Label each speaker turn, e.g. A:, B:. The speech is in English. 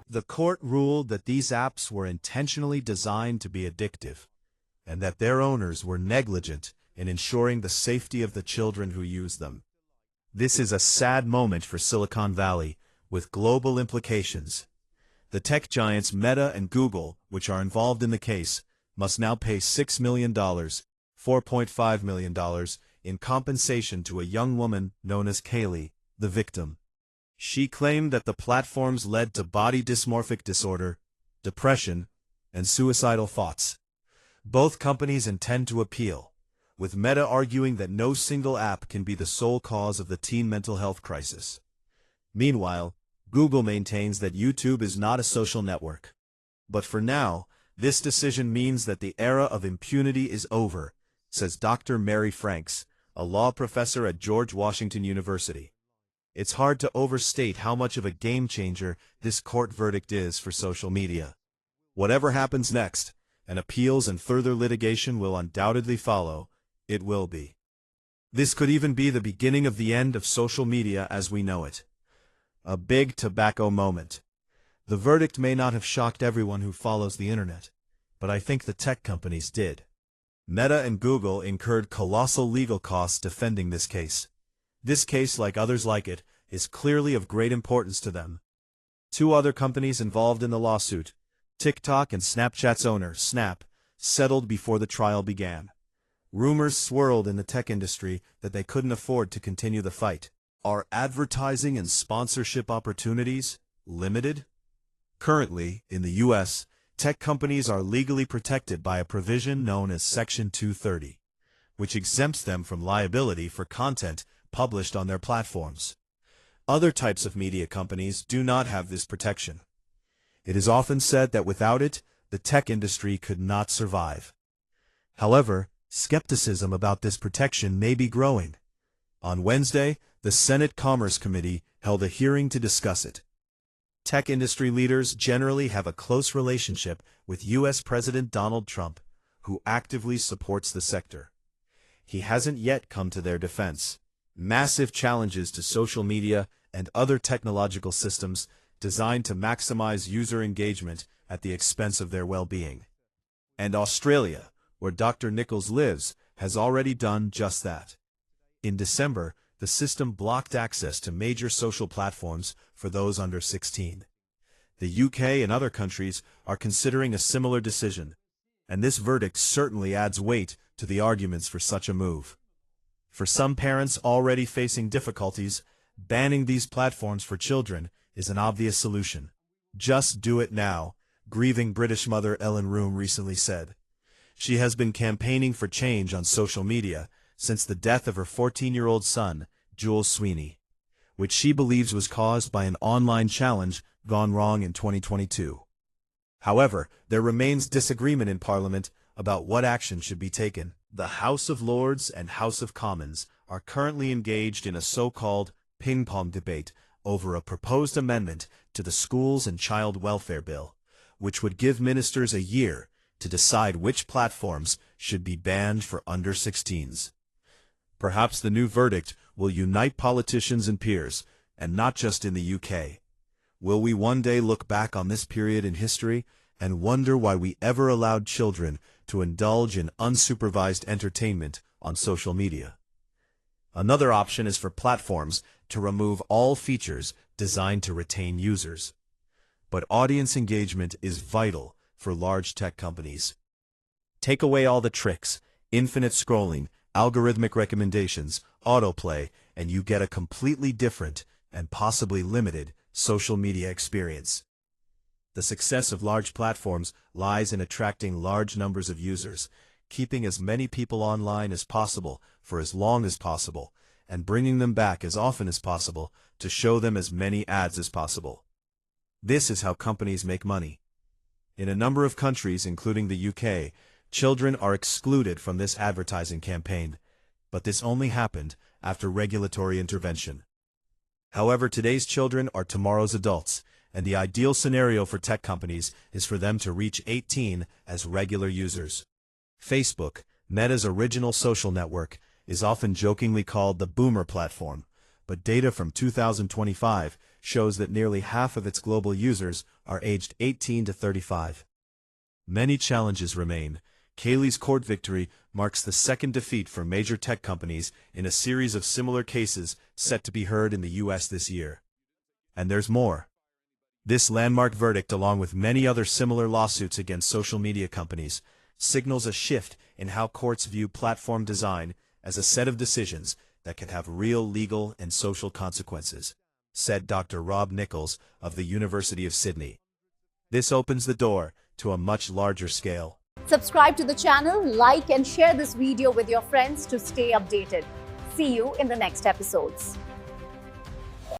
A: The court ruled that these apps were intentionally designed to be addictive, and that their owners were negligent in ensuring the safety of the children who use them. This is a sad moment for Silicon Valley, with global implications. The tech giants Meta and Google, which are involved in the case, must now pay $6 million, $4.5 million, in compensation to a young woman known as Kaylee, the victim. She claimed that the platforms led to body dysmorphic disorder, depression, and suicidal thoughts. Both companies intend to appeal, with Meta arguing that no single app can be the sole cause of the teen mental health crisis. Meanwhile, Google maintains that YouTube is not a social network. But for now, this decision means that the era of impunity is over, says Dr. Mary Franks, a law professor at George Washington University. It's hard to overstate how much of a game-changer this court verdict is for social media. Whatever happens next, and appeals and further litigation will undoubtedly follow, it will be. This could even be the beginning of the end of social media as we know it. A big tobacco moment. The verdict may not have shocked everyone who follows the internet, but I think the tech companies did. Meta and Google incurred colossal legal costs defending this case. This case, like others like it, is clearly of great importance to them. Two other companies involved in the lawsuit, TikTok and Snapchat's owner, Snap, settled before the trial began. Rumors swirled in the tech industry that they couldn't afford to continue the fight. Are advertising and sponsorship opportunities limited? Currently, in the U.S., tech companies are legally protected by a provision known as Section 230, which exempts them from liability for content published on their platforms. Other types of media companies do not have this protection. It is often said that without it, the tech industry could not survive. However, skepticism about this protection may be growing. On Wednesday, the Senate Commerce Committee held a hearing to discuss it. Tech industry leaders generally have a close relationship with U.S. President Donald Trump, who actively supports the sector. He hasn't yet come to their defense. Massive challenges to social media and other technological systems designed to maximize user engagement at the expense of their well-being. And Australia, where Dr. Nichols lives, has already done just that. In December, the system blocked access to major social platforms for those under 16. The UK and other countries are considering a similar decision, and this verdict certainly adds weight to the arguments for such a move. For some parents already facing difficulties, banning these platforms for children is an obvious solution. Just do it now, grieving British mother Ellen Room recently said. She has been campaigning for change on social media since the death of her 14-year-old son, Jules Sweeney, which she believes was caused by an online challenge gone wrong in 2022. However, there remains disagreement in Parliament about what action should be taken. The House of Lords and House of Commons are currently engaged in a so-called ping-pong debate over a proposed amendment to the Schools and Child Welfare Bill, which would give ministers a year to decide which platforms should be banned for under 16s. Perhaps the new verdict will unite politicians and peers, and not just in the UK. Will we one day look back on this period in history and wonder why we ever allowed children to indulge in unsupervised entertainment on social media? Another option is for platforms to remove all features designed to retain users. But audience engagement is vital for large tech companies. Take away all the tricks, infinite scrolling, algorithmic recommendations, autoplay, and you get a completely different and possibly limited social media experience. The success of large platforms lies in attracting large numbers of users, keeping as many people online as possible for as long as possible, and bringing them back as often as possible to show them as many ads as possible. This is how companies make money. In a number of countries, including the UK, children are excluded from this advertising campaign, but this only happened after regulatory intervention. However, today's children are tomorrow's adults, and the ideal scenario for tech companies is for them to reach 18 as regular users. Facebook, Meta's original social network, is often jokingly called the boomer platform, but data from 2025 shows that nearly half of its global users are aged 18 to 35. Many challenges remain. Kaylee's court victory marks the second defeat for major tech companies in a series of similar cases set to be heard in the U.S. this year. And there's more. This landmark verdict, along with many other similar lawsuits against social media companies, signals a shift in how courts view platform design as a set of decisions that can have real legal and social consequences, said Dr. Rob Nichols of the University of Sydney. This opens the door to a much larger scale.
B: Subscribe to the channel, like and share this video with your friends to stay updated. See you in the next episodes.